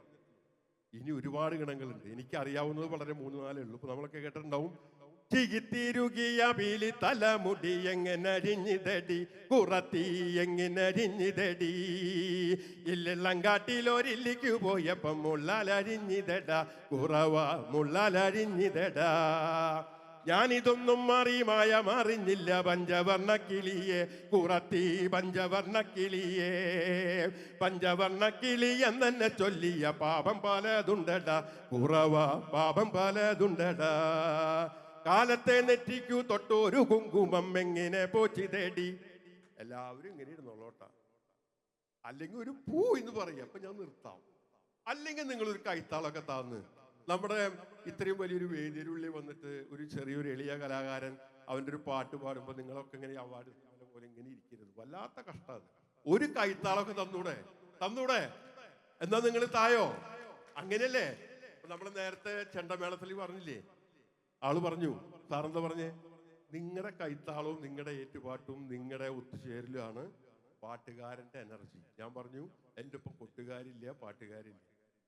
ഇനി ഒരുപാട് ഇണങ്ങളുണ്ട്. എനിക്കറിയാവുന്നത് വളരെ 3-4 ഉള്ളൂ. ഇപ്പൊ നമ്മളൊക്കെ കേട്ടിട്ടുണ്ടാവും. ചികിത്തിരുകിയ പീലി തലമുടി എങ്ങനരിഞ്ഞിതടി, കുറത്തി എങ്ങനരിഞ്ഞിതടി. ഇല്ലങ്കാട്ടിലൊരില്ലിക്കു പോയപ്പം മുള്ളാലരിഞ്ഞിതടാ, കുറവ മുള്ളാലരിഞ്ഞിതടാ. ഞാനിതൊന്നും മറിഞ്ഞില്ല പഞ്ചവർണ്ണ കിളിയെ, കുറത്തി പഞ്ചവർണ്ണ കിളിയെ. പഞ്ചവർണ്ണ കിളി എന്നെ ചൊല്ലിയ പാപം പലതുണ്ടടാ, കുറവ പാപം പലതുണ്ടടാ. കാലത്തെ നെറ്റിക്കു തൊട്ടൊരു കുങ്കുമം എങ്ങനെ പോച്ചി തേടി. എല്ലാവരും ഇങ്ങനെ ഇരുന്നോളോട്ടാ. അല്ലെങ്കിൽ ഒരു പൂ എന്ന് പറയും. അപ്പൊ ഞാൻ നിർത്താം. അല്ലെങ്കിൽ നിങ്ങളൊരു കൈത്താളൊക്കെ താന്ന് നമ്മുടെ ഇത്രയും വലിയൊരു വേദിയിലുള്ളിൽ വന്നിട്ട് ഒരു ചെറിയൊരു എളിയ കലാകാരൻ അവൻ്റെ ഒരു പാട്ട് പാടുമ്പോൾ നിങ്ങളൊക്കെ ഇങ്ങനെ അവാർഡ് പോലെ ഇങ്ങനെ ഇരിക്കരുത്. വല്ലാത്ത കഷ്ടമാണ്. ഒരു കൈത്താളൊക്കെ തന്നൂടെ എന്നാ നിങ്ങൾ തായോ? അങ്ങനെയല്ലേ? നമ്മൾ നേരത്തെ ചെണ്ടമേളത്തിൽ പറഞ്ഞില്ലേ, ആള് പറഞ്ഞു, സാറെന്താ പറഞ്ഞേ? നിങ്ങളുടെ കൈത്താളവും നിങ്ങളുടെ ഏറ്റുപാട്ടും നിങ്ങളുടെ ഒത്തുചേരലുമാണ് പാട്ടുകാരൻ്റെ എനർജി. ഞാൻ പറഞ്ഞു എൻ്റെ ഒപ്പം കൊട്ടുകാരില്ല, പാട്ടുകാരില്ല.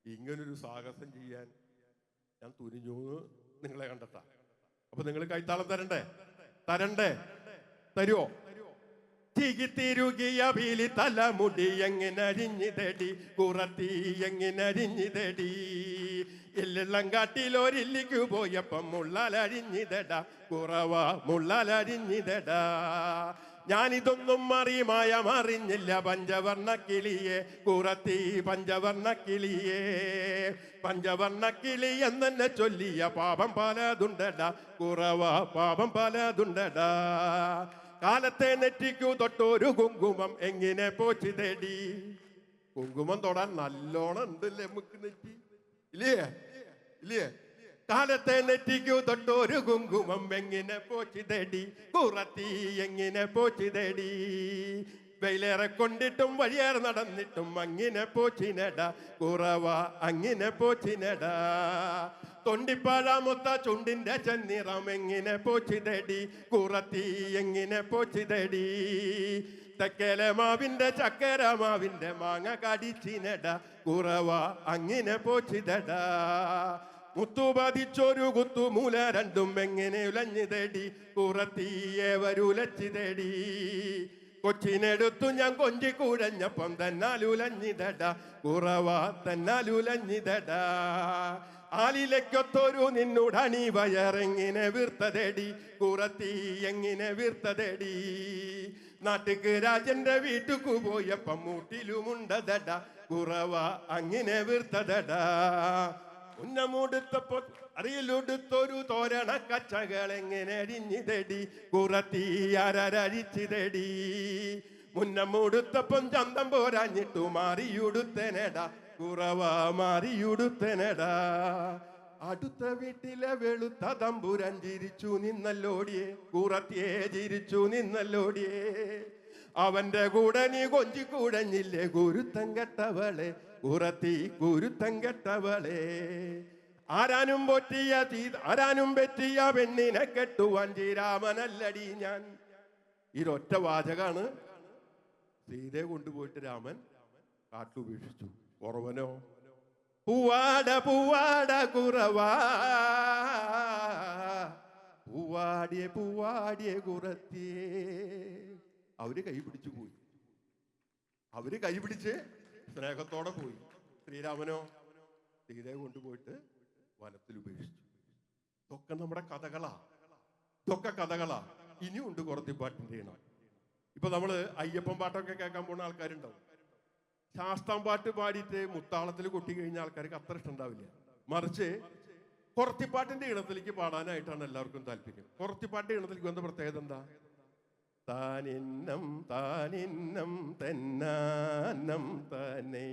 ഇങ്ങനൊരു സാഹസം ചെയ്യാൻ ഞാൻ തുനിഞ്ഞു നിങ്ങളെ കണ്ടെത്താം. അപ്പൊ നിങ്ങൾ കൈത്താളം തരണ്ടേ? തരുവോ? തിരുകിയ ഭീലി തലമുടി എങ്ങിനരിഞ്ഞിതടി, കുറത്തി എങ്ങിനരിഞ്ഞിതടി, ഇല്ലള്ളങ്കാട്ടിലൊരില്ലിക്കു പോയപ്പം മുള്ളലരിഞ്ഞിതടാ, കുറവ മുള്ളലരിഞ്ഞിതടാ. ഞാനിതൊന്നും മറിഞ്ഞില്ല പഞ്ചവർണ്ണ കിളിയെ, കുറത്തി പഞ്ചവർണ്ണ കിളിയെ. പഞ്ചവർണ്ണ കിളി എന്നെ ചൊല്ലിയ പാപം പലതുണ്ടടാ, കുറവ പാപം പലതുണ്ടടാ. കാലത്തെ നെറ്റിക്കു തൊട്ടൊരു കുങ്കുമം എങ്ങനെ പോച്ചു തേടി. കുങ്കുമം തൊടാൻ നല്ലോണം ഉണ്ടല്ലേ നമുക്ക് നെറ്റി, ഇല്ലേ? കാലത്തെ നെറ്റിക്കു തൊട്ടൊരു കുങ്കുമം എങ്ങനെ പോച്ചു തേടി, കുറത്തി എങ്ങനെ പോച്ചു തേടി. വെയിലേറെ കൊണ്ടിട്ടും വഴിയേറെ നടന്നിട്ടും അങ്ങനെ പോച്ചിനടാ, കുറവ അങ്ങനെ പോച്ചിനടാ. തൊണ്ടിപ്പാഴാമൊത്ത ചുണ്ടിന്റെ ചെന്നിറം എങ്ങനെ പോച്ചു തേടി, കുറത്തി എങ്ങനെ പോച്ചു തേടി. തെക്കേലെ മാവിന്റെ ചക്കര മാവിന്റെ മാങ്ങ കടിച്ചിനടാ, കുറവ അങ്ങനെ പോച്ചിതടാ. മുത്തുപതിച്ചൊരു കുത്തുമൂല രണ്ടും എങ്ങനെ ഉലഞ്ഞു തേടി, കുറത്തിയേവരുലച്ചു തേടി. കൊച്ചിനെടുത്തു ഞാൻ കൊഞ്ചി കുഴഞ്ഞപ്പം തന്നാലുലഞ്ഞിതടാ, കുറവ തന്നാലുലഞ്ഞിതടാ. ആലിലേക്കൊത്തൊരു നിന്നുടണി വയറെങ്ങനെ വീർത്തതേടി, കുറത്തി എങ്ങനെ വീർത്തതേടി. നാട്ടുക്ക് രാജന്റെ വീട്ടുക്കു പോയപ്പം മൂട്ടിലുമുണ്ടതടാ, കുറവ അങ്ങനെ വീർത്തതടാ. ഉന്നമുടുത്തപ്പോ അറിയിലൊടുത്തൊരു തോരണ കച്ചകൾ എങ്ങനെ അരിഞ്ഞിതടി, കുറത്തി അരരിച്ചിതടി. മുന്നമുടുത്തപ്പം ചന്തം പോരാഞ്ഞിട്ടു മാറിയുടുത്തനടാ, കുറവ മാറിയുടുത്തനടാ. അടുത്ത വീട്ടിലെ വെളുത്ത തമ്പുരാൻ ചിരിച്ചു നിന്നല്ലോടിയേ, കുറത്തിയെ ചിരിച്ചു നിന്നല്ലോടിയേ. അവന്റെ കൂടെ നീ കൊഞ്ചി കൂടഞ്ഞില്ലേ, കുരുത്തം കെട്ടവളെ, കുറത്തി കുരുത്തം കെട്ടവളെ. ആരാനും പറ്റിയ പെണ്ണിനെ കെട്ടുവാൻ ശ്രീരാമനല്ലടി ഞാൻ. ഈ ഒറ്റ വാചകാണ്. സീതയെ കൊണ്ടുപോയിട്ട് രാമൻ കാട്ടുപേക്ഷിച്ചു. കുറവനോ പൂവാട കുറവാ, പൂവാടിയെ കുറത്തിയേ. അവര് കൈപിടിച്ചു പോയി. അവര് കൈപിടിച്ച് സ്നേഹത്തോടെ പോയി. ശ്രീരാമനോ സീതയെ കൊണ്ടുപോയിട്ട് വനത്തിൽ ഉപേക്ഷിച്ചു. ഇതൊക്കെ നമ്മുടെ കഥകളാ. ഇനിയുണ്ട് കുറത്തിപ്പാട്ടിന്റെ ഇണം. ഇപ്പൊ നമ്മള് അയ്യപ്പൻ പാട്ടൊക്കെ കേൾക്കാൻ പോകുന്ന ആൾക്കാരുണ്ടാവും. ശാസ്താം പാട്ട് പാടിയിട്ട് മുത്താളത്തിൽ കൊട്ടി കഴിഞ്ഞ ആൾക്കാർക്ക് അത്ര ഇഷ്ടം ഉണ്ടാവില്ല. മറിച്ച് കുറത്തിപ്പാട്ടിന്റെ ഇണത്തിലേക്ക് പാടാനായിട്ടാണ് എല്ലാവർക്കും താല്പര്യം. കുറത്തിപ്പാട്ടിന്റെ ഇണത്തിലേക്ക് വന്ന പ്രത്യേകത എന്താ? താനിന്നം തെന്നാനം തന്നെ,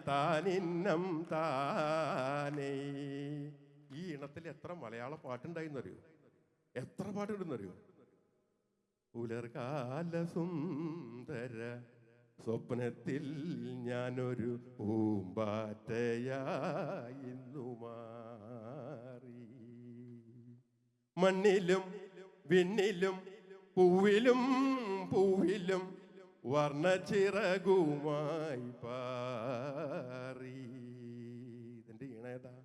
താനിന്നം താനേ. ഈ ഇണത്തിൽ എത്ര മലയാള പാട്ടുണ്ടായിന്നറിയോ? എത്ര പാട്ടുണ്ടെന്നറിയോ? പുലർകാല സുന്ദര സ്വപ്നത്തിൽ ഞാനൊരു പൂമ്പാറ്റയായിന്നു മാറി. മണ്ണിലും വിണ്ണിലും പൂവിലും വർണ്ണച്ചിറകുമായി പാറി. ഇതിന്റെ ഈണേതാ?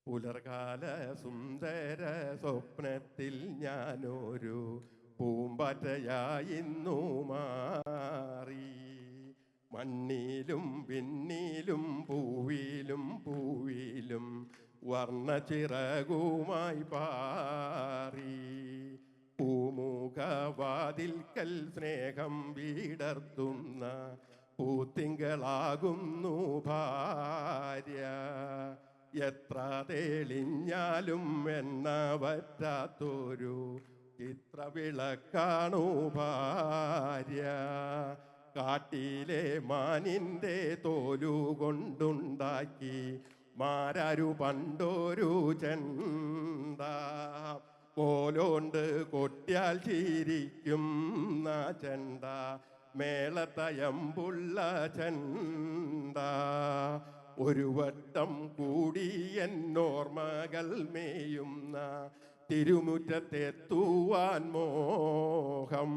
പുലർകാല സുന്ദര സ്വപ്നത്തിൽ ഞാനൊരു പൂമ്പാറ്റയായിന്നു മാറി. മണ്ണിലും വിണ്ണിലും പൂവിലും വർണ്ണച്ചിറകുമായി പാറി. പൂമുഖവാതിൽക്കൽ സ്നേഹം വീടർത്തുന്ന പൂത്തിങ്കളാകുന്നു ഭാര്യ. എത്ര തെളിഞ്ഞാലും എണ്ണ പറ്റാത്തൊരു ചിത്രവിളക്കാണു ഭാര്യ. കാട്ടിലെ മാനിന്റെ തോലുകൊണ്ടുണ്ടാക്കി മാരാരു പണ്ടൊരു ചെണ്ട. കോലോണ്ട് കൊട്ടിയാൽ ചിരിക്കും ചെണ്ട, മേളത്തയമ്പുള്ള ചെണ്ട. ഒരു വട്ടം കൂടി എന്നോർമകൾ മേയുന്ന തിരുമുറ്റത്തെത്തുവാൻ മോഹം.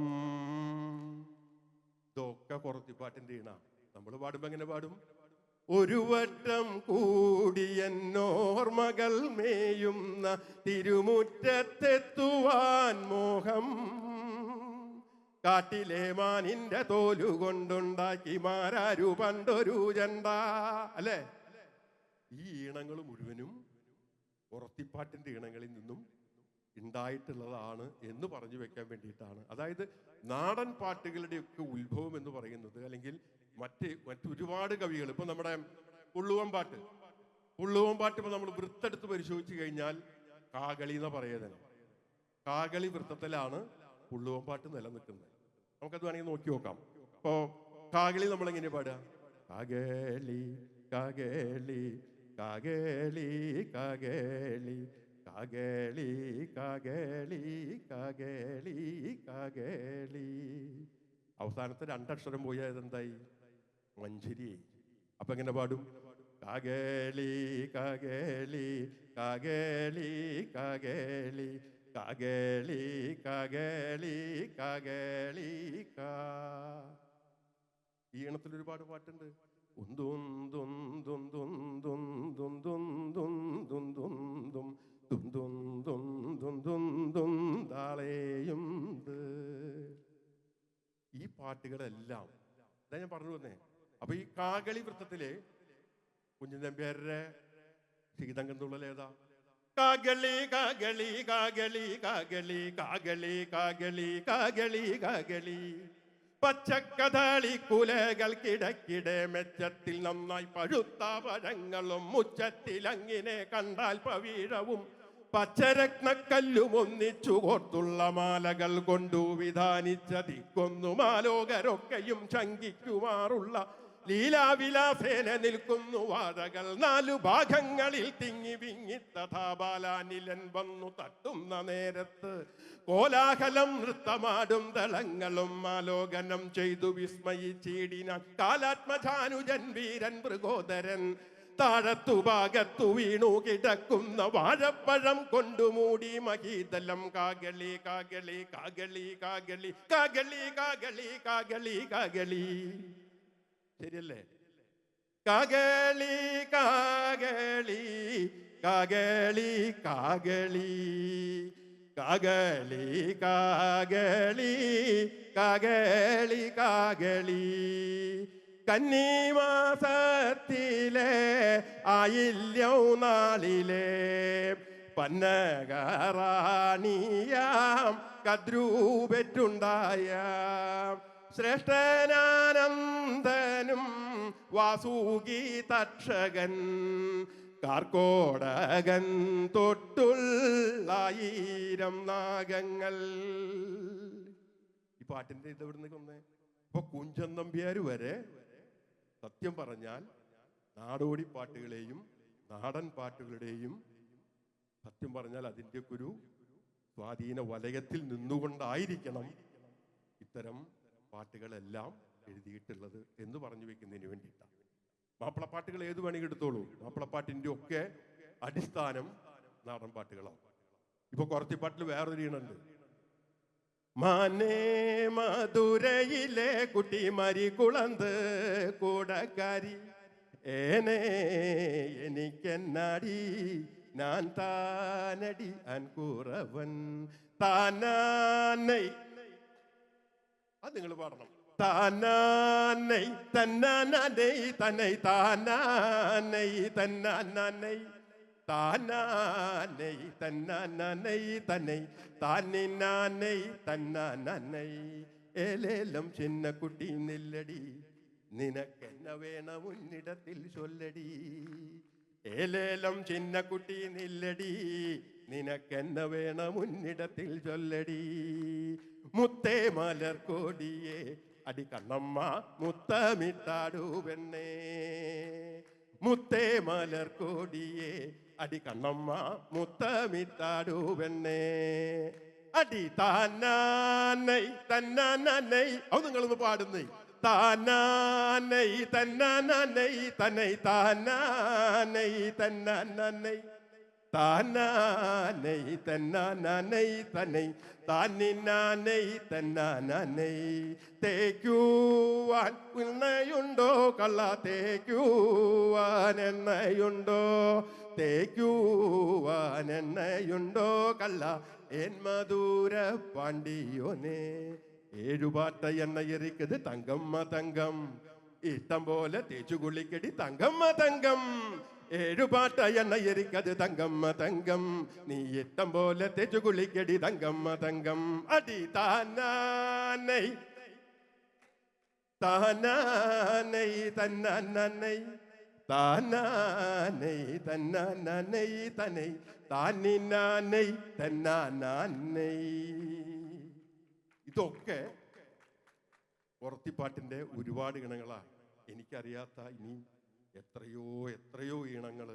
ഇതൊക്കെ കുറത്തിപ്പാട്ടിന്റെ ഈണ. നമ്മൾ പാടുമ്പോ എങ്ങനെ പാടും? ഒരു വട്ടം കൂടിയെന്നോർമകൾ മേയുന്ന തിരുമുറ്റത്തെത്തുവാൻ മോഹം, കാട്ടിലെ മാനിന്റെ തോലുകൊണ്ടുണ്ടാക്കി മാരാരു പണ്ടൊരു ചെണ്ട. അല്ലേ? ഈ ഈണങ്ങൾ മുഴുവനും ഉറത്തിപ്പാട്ടിന്റെ ഈണങ്ങളിൽ നിന്നും ഉണ്ടായിട്ടുള്ളതാണ് എന്ന് പറഞ്ഞു വെക്കാൻ വേണ്ടിയിട്ടാണ്. അതായത് നാടൻ പാട്ടുകളുടെയൊക്കെ ഉത്ഭവം എന്ന് പറയുന്നത്, അല്ലെങ്കിൽ മറ്റൊരുപാട് കവികൾ, ഇപ്പൊ നമ്മുടെ പുള്ളുവൻ പാട്ട് ഇപ്പൊ നമ്മൾ വൃത്തെടുത്ത് പരിശോധിച്ചു കഴിഞ്ഞാൽ കാകളി എന്ന് പറയുന്നത്. കാകളി വൃത്തത്തിലാണ് പുള്ളുവൻ പാട്ട് നിലനിൽക്കുന്നത്. നമുക്കത് വേണമെങ്കിൽ നോക്കി നോക്കാം. അപ്പോ കാകളി നമ്മൾ എങ്ങനെ പാടുക? കാകളി കാകളി കാകളി കാകളി കാകളി കാകളി കാകളി കാകളി. അവസാനത്തെ രണ്ടക്ഷരം പോയത് എന്തായി? മഞ്ചരി. അപ്പൊ എങ്ങനെ പാടും? കാകളി കാകളി കാകളി കാകളി കാകളി കാകളി കാകളി കാ. ഈ ഈണത്തിൽ ഒരുപാട് പാട്ടുണ്ട്. താളേയും. ഈ പാട്ടുകളെല്ലാം ഇതാ ഞാൻ പറഞ്ഞു വന്നേ. അപ്പൊ ഈ കാകളി വൃത്തത്തിലെ കുഞ്ഞൻ നമ്പ്യാരുടെ സീതങ്കം തുള്ളൽ ഏതാ? കാകളി കാകളി കാകളി കാകളി കാകളി കാകളി കാകളി കാകളി. പച്ചക്കദളി കുലകൾക്കിടക്കിടെ മെച്ചത്തിൽ നന്നായി പഴുത്ത പഴങ്ങളും മുച്ചത്തിലങ്ങിനെ കണ്ടാൽ പവീഴവും പച്ചരത്നക്കല്ലും ഒന്നിച്ചു കോർത്തുള്ള മാലകൾ കൊണ്ടു വിധാനിച്ചതിക്കൊന്നു മാലോകരൊക്കെയും ശങ്കിക്കുമാറുള്ള ലീലാവിലാസേന നിൽക്കുന്നു വാഴകൾ നാലു ഭാഗങ്ങളിൽ തിങ്ങി വിങ്ങി തഥാബാലാനിലൻ വന്നു തട്ടുന്ന നേരത്ത് കോലാഹലം നൃത്തമാടും ദളങ്ങളും ആലോകനം ചെയ്തു വിസ്മയിച്ചീടിന കാലാത്മജാനുജൻ വീരൻ മൃഗോദരൻ താഴത്തു ഭാഗത്തു വീണു കിടക്കുന്ന വാഴപ്പഴം കൊണ്ടുമൂടി മഹീതലം. കാകളി കാകളി കാകളി കാകളി കാകളി കാകളി കാകളി കാകളി. ശരിയല്ലേ? കാകളി കാകളി കാകളി കാകളി കാകളി കാകളി കാകളി കാകളി. കന്നിമാസത്തിലെ ആയില്യം നാളിലെ പന്നകറാണിയാം കദ്രൂപെറ്റുണ്ടായ ശ്രേഷ്ഠനാനന്ദനും വാസുകി തക്ഷകൻ കാർക്കോടകൻ തൊട്ടുള്ളായിരം നാഗങ്ങൾ. ഈ പാട്ടിന്റെ ഇത് എവിടുന്ന് കൊന്നേ? ഇപ്പൊ കുഞ്ചൻ നമ്പ്യാര് വരെ സത്യം പറഞ്ഞാൽ നാടോടി പാട്ടുകളെയും നാടൻ പാട്ടുകളുടെയും സത്യം പറഞ്ഞാൽ അതിൻ്റെയൊക്കെ ഒരു സ്വാധീന വലയത്തിൽ നിന്നുകൊണ്ടായിരിക്കണം ഇത്തരം പാട്ടുകളെല്ലാം എഴുതിയിട്ടുള്ളത് എന്ന് പറഞ്ഞു വെക്കുന്നതിന് വേണ്ടിയിട്ടാണ്. മാപ്പിളപ്പാട്ടുകൾ ഏത് വേണമെങ്കിൽ എടുത്തോളൂ. മാപ്പിളപ്പാട്ടിൻ്റെ ഒക്കെ അടിസ്ഥാനം നാടൻ പാട്ടുകളാണ്. ഇപ്പൊ കുറച്ചിപ്പാട്ടിൽ വേറൊരു ഈണുണ്ട്. മാനേ മധുരയിലെ കുട്ടി മരികുളന്ത് കൂടക്കാരി ഏനേ എനിക്കെന്നാടി ഞാൻ താനടി അൻകൂറവൻ താനൈ. അത് നിങ്ങൾ പാടണം. താനൈ തന്നനൈ തനൈ താനൈ തന്നനൈ താനൈ തന്നനൈ തനൈ താനൈ തന്നനൈ. ഏലേലം ചിന്ന കുട്ടി നില്ലടി നിനക്കെന്ന വേണം മുന്നിടത്തിൽ ചൊല്ലടി. ഏലേലം ചിന്ന കുട്ടി നില്ലടി നിനക്കെന്ന വേണം മുന്നിടത്തിൽ ചൊല്ലടി. മുത്തേ മലർക്കോടിയെ അടി കണ്ണമ്മ മുത്തമിട്ടാടു പെണ്ണേ. മുത്തേ മലർക്കോടിയെ അടി കണ്ണമ്മ മുത്തമിട്ടാടു പെണ്ണേ. അടി താനൈ തന്നനൈ. അത് നിങ്ങളൊന്ന് പാടുന്നേ. താനൈ തന്നനൈ തനൈ താനൈ തന്നനൈ താനാനൈ തന്നാനൈ തന്നൈ താനിനാനൈ തന്നാനൈ. തേക്കുവാൻ എണ്ണയുണ്ടോ കള്ള, തേക്കുവാൻ എണ്ണയുണ്ടോ, തേക്കുവാൻ എണ്ണയുണ്ടോ കള്ള, എൻ മധുര പാണ്ടിയോനെ. ഏഴുപാട്ട എണ്ണ എറിക്കത് തങ്കമ്മ തങ്കം, ഇഷ്ടം പോലെ തേച്ചു കുളിക്കടി തങ്കമ്മ തങ്കം. ഏഴുപാട്ട എണ്ണ എരിക്കത് തങ്കമ്മ തങ്കം, നീ ഇഷ്ടം പോലെ തേച്ചു കുളിക്കടി തങ്കമ്മ തങ്കം. അടി താനാനൈ താനാനൈ തന്നാനൈ, താനാനൈ തന്നാനൈ തനൈ താനിനാനൈ തന്നാനൈ. ഇതൊക്കെ പുറത്തിപ്പാട്ടിൻ്റെ ഒരുപാട് ഇണങ്ങളാണ്. എനിക്കറിയാത്ത ഇനി എത്രയോ എത്രയോ ഈണങ്ങൾ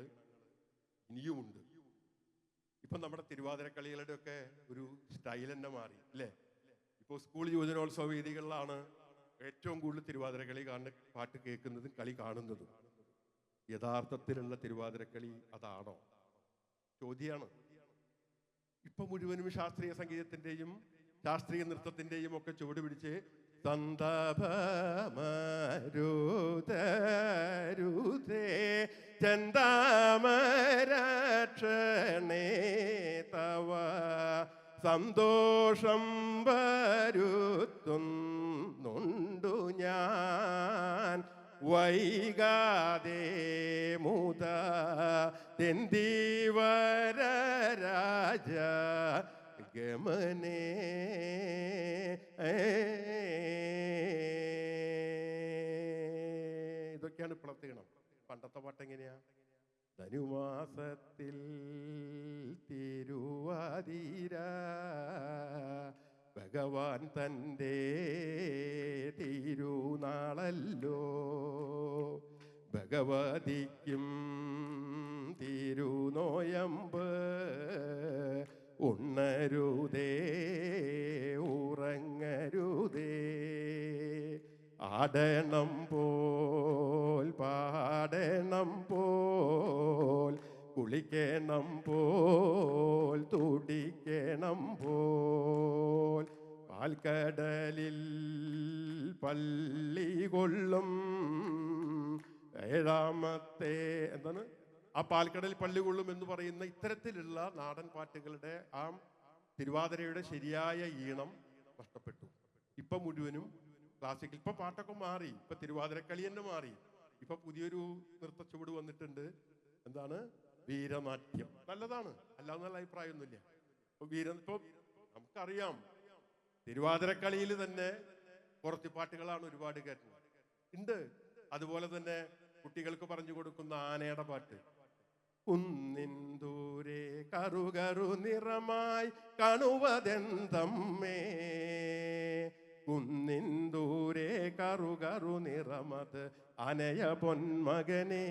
ഇനിയുമുണ്ട്. ഇപ്പം നമ്മുടെ തിരുവാതിരക്കളികളുടെ ഒക്കെ ഒരു സ്റ്റൈൽ തന്നെ മാറി അല്ലേ. ഇപ്പോൾ സ്കൂൾ യുവജനോത്സവ വേദികളിലാണ് ഏറ്റവും കൂടുതൽ തിരുവാതിരക്കളി പാട്ട് കേൾക്കുന്നതും കളി കാണുന്നതും. യഥാർത്ഥത്തിലുള്ള തിരുവാതിരക്കളി അതാണോ? ചോദ്യമാണ്. ഇപ്പൊ മുഴുവനും ശാസ്ത്രീയ സംഗീതത്തിൻ്റെയും ശാസ്ത്രീയ നൃത്തത്തിൻ്റെയും ഒക്കെ ചുവട് പിടിച്ച് സന്താപമരുതരുതേ ചന്താമരക്ഷണേ തവ സന്തോഷം വരുത്തുന്നുണ്ടു ഞാൻ വൈകാതെ മുത തെന്തിവര രാജ ഗമനേ. ഇതൊക്കെയാണ് ഇപ്പോഴത്തെ ഈണം. പണ്ടത്തെ പാട്ട് എങ്ങനെയാ? ധനുമാസത്തിൽ തിരുവാതിര ഭഗവാൻ തൻ്റെ തിരുനാളല്ലോ, ഭഗവതിക്കും തിരുനോയമ്പ് ഉണ്ണരുതേ ഉറങ്ങരുതേ. ആടണം പോൽ പാടണം പോൽ കുളിക്കണം പോൽ തുടിക്കണം പോൽ പാൽക്കടലിൽ പള്ളി കൊള്ളും ഏഴാമത്തെ എന്താണ് ആ പാൽക്കടലിൽ പള്ളി കൊള്ളും എന്ന് പറയുന്ന ഇത്തരത്തിലുള്ള നാടൻ പാട്ടുകളുടെ ആ തിരുവാതിരയുടെ ശരിയായ ഈണം നഷ്ടപ്പെട്ടു. ഇപ്പൊ മുഴുവനും ക്ലാസിക്കൽ. ഇപ്പൊ പാട്ടൊക്കെ മാറി, ഇപ്പൊ തിരുവാതിരക്കളി തന്നെ മാറി. ഇപ്പൊ പുതിയൊരു നൃത്തച്ചുവട് വന്നിട്ടുണ്ട്. എന്താണ്? വീരനാട്യം. നല്ലതാണ്, അല്ലാതെ നല്ല അഭിപ്രായമൊന്നുമില്ല. ഇപ്പൊ നമുക്കറിയാം തിരുവാതിരക്കളിയിൽ തന്നെ പുറത്തിപ്പാട്ടുകളാണ് ഒരുപാട് കേട്ടത് ഉണ്ട്. അതുപോലെ തന്നെ കുട്ടികൾക്ക് പറഞ്ഞു കൊടുക്കുന്ന ആനയുടെ പാട്ട്. കുന്നിൻ ദൂരെ കറുകറു നിറമായി കാണുവതെന്തമ്മേ, കുന്നിൻ ദൂരെ കറുകറു നിറമത് അനയ പൊന്മകനേ,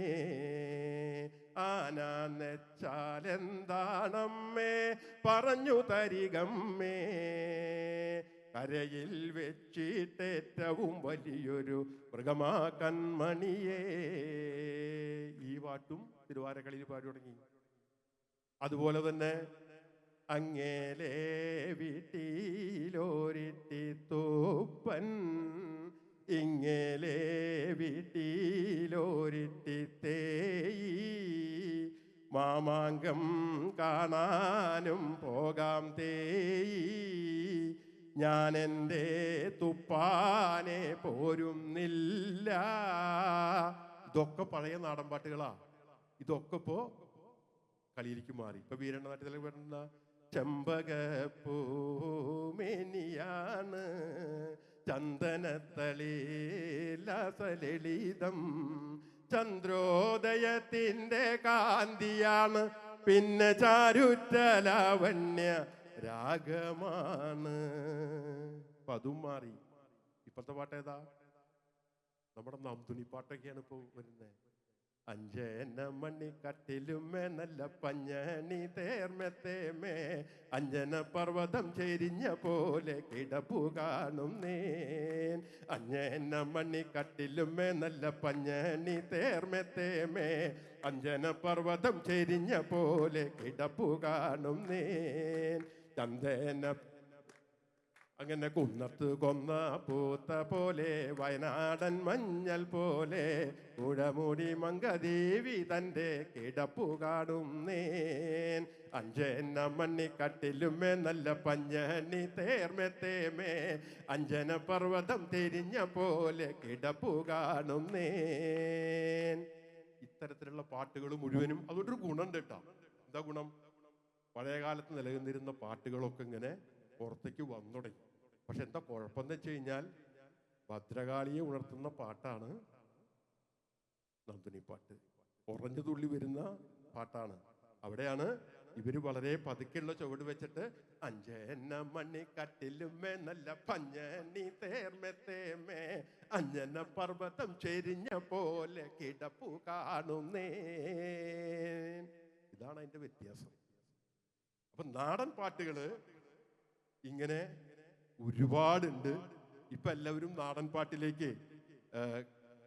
ആനാന്നെച്ചാലെന്താണമ്മേ പറഞ്ഞു തരികമ്മേ, കരയിൽ വെച്ചിട്ടേറ്റവും വലിയൊരു മൃഗമാ കൺമണിയേ. ഈ പാട്ടും തിരുവാതിരക്കളിയിൽ പാടി തുടങ്ങി. അതുപോലെ തന്നെ അങ്ങേലേ വീട്ടിലോരിട്ടി തൂപ്പൻ, ഇങ്ങേലേ വീട്ടിലോരിട്ടി തേയി, മാമാങ്കം കാണാനും പോകാം തേയി, ഞാൻ എൻ്റെ തുപ്പാനെ പോരുന്നില്ല. ഇതൊക്കെ പഴയ നാടൻ പാട്ടുകളാ. ഇതൊക്കെ ഇപ്പോ കളിയിലേക്ക് മാറി. ഇപ്പൊ വീരണ്ണ നാട്ടിലേക്ക് വരുന്ന ചെമ്പകപ്പൂമേനിയാണ് ചന്ദനത്തളിലസലളിതം, ചന്ദ്രോദയത്തിൻ്റെ കാന്തിയാണ്, പിന്നെ ചാരുറ്റലാവണ്യ രാഗമാണ്. അപ്പൊ അതും മാറി. ഇപ്പത്തെ പാട്ട് ഏതാ? നമ്മുടെ നംതുണി പാട്ടൊക്കെയാണ് ഇപ്പൊ വരുന്നത്. അഞ്ചന മണിക്കട്ടിലുമേ നല്ല പഞ്ഞണി തേർമത്തേമേ അഞ്ജന പർവ്വതം ചെരിഞ്ഞ പോലെ കിടപ്പു കാണും നേൻ. അഞ്ജന മണിക്കട്ടിലുമേ നല്ല പഞ്ഞണി തേർമത്തേമേ അഞ്ജന പർവ്വതം ചെരിഞ്ഞ പോലെ കിടപ്പു കാണും നേൻ. ചന്ദന അങ്ങനെ കുന്നത്ത് കൊന്ന പൂത്ത പോലെ വയനാടൻ മഞ്ഞൾ പോലെ മുഴമുടി മങ്കദേവി തൻ്റെ കിടപ്പു കാണും നേൻ. അഞ്ജന മണ്ണിക്കട്ടിലുമേ നല്ല പഞ്ഞണി തേർമത്തേമേ അഞ്ജന പർവ്വതം തിരിഞ്ഞ പോലെ കിടപ്പു കാണും നേൻ. ഇത്തരത്തിലുള്ള പാട്ടുകൾ മുഴുവനും അതൊരു ഗുണം കേട്ടോ. എന്താ ഗുണം? പഴയകാലത്ത് നിലനിന്നിരുന്ന പാട്ടുകളൊക്കെ ഇങ്ങനെ പുറത്തേക്ക് വന്നു തുടങ്ങി. പക്ഷെ എന്താ കുഴപ്പമെന്ന് വെച്ച് കഴിഞ്ഞാൽ ഭദ്രകാളിയെ ഉണർത്തുന്ന പാട്ടാണ് നന്ദിനി പാട്ട്. ഉറഞ്ഞു തുള്ളി വരുന്ന പാട്ടാണ്. അവിടെയാണ് ഇവര് വളരെ പതുക്കെയുള്ള ചുവട് വെച്ചിട്ട് അഞ്ജന മണിക്കട്ടിലുമേ നല്ല പഞ്ഞണി തേർമത്തേമേ അഞ്ജന പർവ്വതം ചെരിഞ്ഞ പോലെ കിടപ്പു കാണുന്നേ. ഇതാണ് അതിന്റെ വ്യത്യാസം. അപ്പൊ നാടൻ പാട്ടുകള് ഇങ്ങനെ ഒരുപാടുണ്ട്. ഇപ്പൊ എല്ലാവരും നാടൻ പാട്ടിലേക്ക്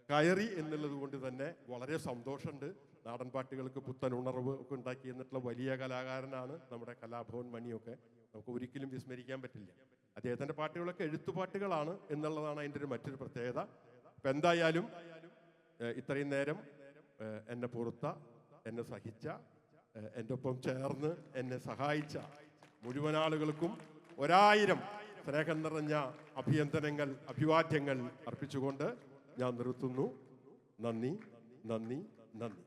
കയറി എന്നുള്ളത് കൊണ്ട് തന്നെ വളരെ സന്തോഷമുണ്ട്. നാടൻ പാട്ടുകൾക്ക് പുത്തൻ ഉണർവ് ഒക്കെ ഉണ്ടാക്കി എന്നിട്ടുള്ള വലിയ കലാകാരനാണ് നമ്മുടെ കലാഭവൻ മണിയൊക്കെ. നമുക്ക് ഒരിക്കലും വിസ്മരിക്കാൻ പറ്റില്ല. അദ്ദേഹത്തിന്റെ പാട്ടുകളൊക്കെ എഴുത്തുപാട്ടുകളാണ് എന്നുള്ളതാണ് അതിൻ്റെ ഒരു മറ്റൊരു പ്രത്യേകത. ഇപ്പൊ എന്തായാലും ഇത്രയും നേരം എന്നെ പുറത്ത, എന്നെ സഹിച്ച, എൻ്റെ ഒപ്പം ചേർന്ന് എന്നെ സഹായിച്ച മുഴുവൻ ആളുകൾക്കും 1000 സ്നേഹം നിറഞ്ഞ അഭിനന്ദനങ്ങൾ, അഭിവാദ്യങ്ങൾ അർപ്പിച്ചുകൊണ്ട് ഞാൻ നിർത്തുന്നു. നന്ദി, നന്ദി, നന്ദി.